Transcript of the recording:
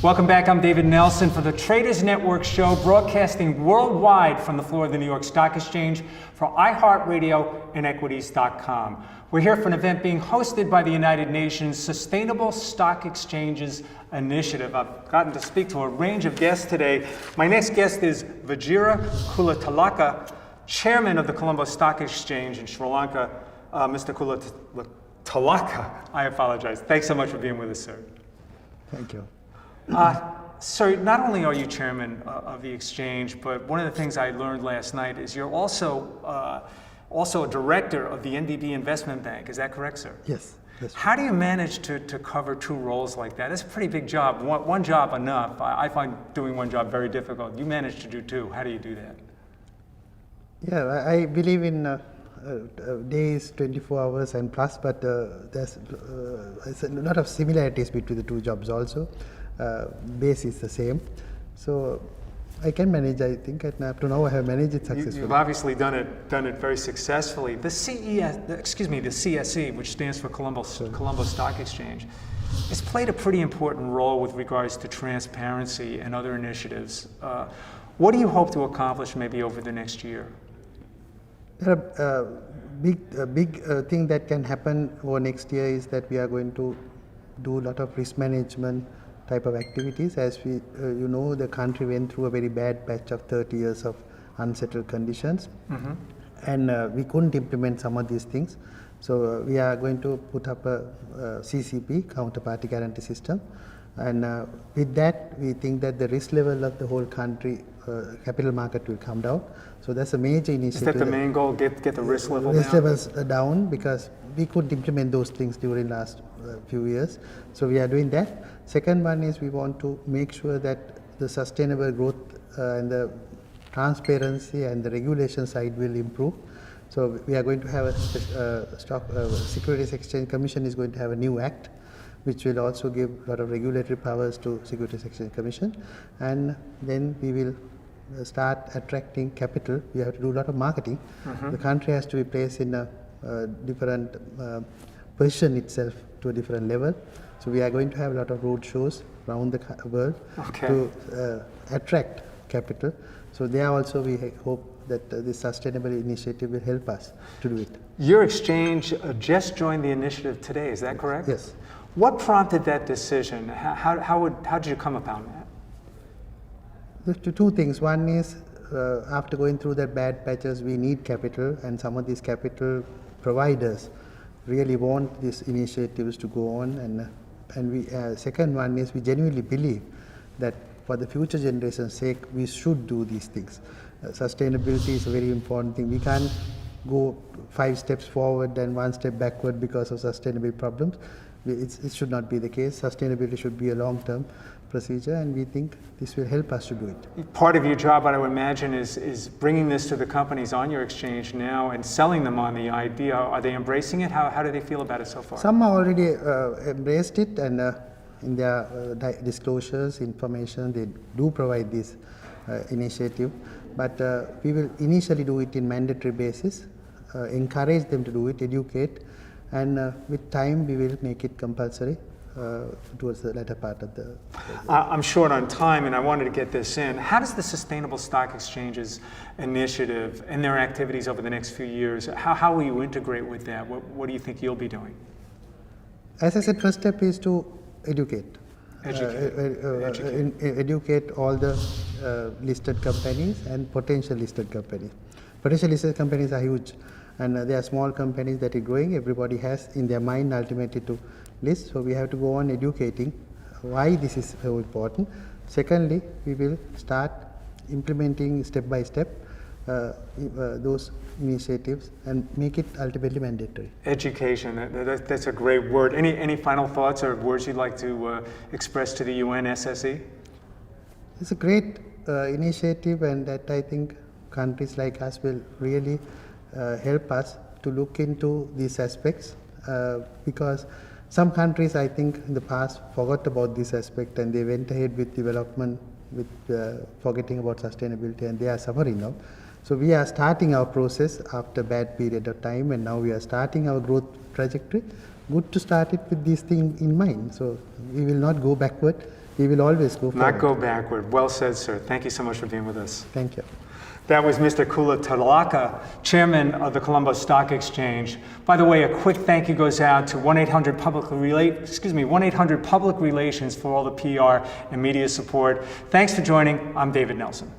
Welcome back. I'm David Nelson for the Traders Network show, broadcasting worldwide from the floor of the New York Stock Exchange for iHeart Radio and Equities.com. We're here for an event being hosted by the United Nations Sustainable Stock Exchanges Initiative. I've gotten to speak to a range of guests today. My next guest is Vajira Kulatilaka, Chairman of the Colombo Stock Exchange in Sri Lanka. Mr. Kulatilaka, I apologize. Thanks so much for being with us, sir. Thank you. Sir, not only are you chairman of the exchange, but one of the things I learned last night is you're also a director of the NDB Investment Bank. Is that correct, sir? Yes. Yes. How do you manage to cover two roles like that? It's a pretty big job. One job enough. I find doing one job very difficult. You manage to do two. How do you do that? Yeah, I believe in days, 24 hours and plus, but there's a lot of similarities between the two jobs also. Base is the same, so I can manage. I think up to now I have managed it successfully. You've obviously done it very successfully. The CSE, which stands for Colombo Stock Exchange, has played a pretty important role with regards to transparency and other initiatives. What do you hope to accomplish maybe over the next year? There are big thing that can happen over next year is that we are going to do a lot of risk management type of activities. As we, the country went through a very bad patch of 30 years of unsettled conditions, and we couldn't implement some of these things. So we are going to put up a CCP, counterparty guarantee system, and with that we think that the risk level of the whole country, capital market will come down. So that's a major initiative. Is that the main goal? Get the risk level risk down? levels down, because we could implement those things during last few years. So we are doing that. Second one is we want to make sure that the sustainable growth and the transparency and the regulation side will improve. So we are going to have a Securities Exchange Commission is going to have a new act, which will also give a lot of regulatory powers to Securities Exchange Commission, and then we will start attracting capital. We have to do a lot of marketing. The country has to be placed in a different position itself to a different level. So we are going to have a lot of road shows around the world to attract capital. So there also we hope that this sustainable initiative will help us to do it. Your exchange just joined the initiative today, is that correct? Yes. What prompted that decision? How did you come upon that? There's two things. One is after going through that bad patches, we need capital, and some of these capital providers really want these initiatives to go on. And we second one is we genuinely believe that for the future generation's sake, we should do these things. Sustainability is a very important thing. We can't go 5 steps forward and 1 step backward because of sustainability problems. It should not be the case. Sustainability should be a long-term procedure, and we think this will help us to do it. Part of your job, I would imagine, is bringing this to the companies on your exchange now and selling them on the idea. Are they embracing it? How do they feel about it so far? Some have already embraced it, and in their disclosures, information, they do provide this initiative. But we will initially do it in mandatory basis, encourage them to do it, educate, and with time we will make it compulsory towards the latter part of the... I'm short on time, and I wanted to get this in. How does the Sustainable Stock Exchanges Initiative and their activities over the next few years, how will you integrate with that? What do you think you'll be doing? As I said, first step is to educate. Educate all the listed companies and potential listed companies. Potential listed companies are huge, and they are small companies that are growing. Everybody has in their mind ultimately to list, so we have to go on educating why this is so important. Secondly, we will start implementing step by step those initiatives and make it ultimately mandatory. Education, that's a great word. Any final thoughts or words you'd like to express to the UN SSE? It's a great initiative, and that I think countries like us will really help us to look into these aspects, because some countries, I think, in the past forgot about this aspect, and they went ahead with development with forgetting about sustainability, and they are suffering now. So we are starting our process after a bad period of time, and now we are starting our growth trajectory. good to start it with these things in mind. So we will not go backward. We will always go forward. Not go backward. Well said, sir. Thank you so much for being with us. Thank you. That was Mr. Kulatilaka, chairman of the Colombo Stock Exchange. By the way, a quick thank you goes out to 1-800 1-800 Public Relations for all the PR and media support. Thanks for joining. I'm David Nelson.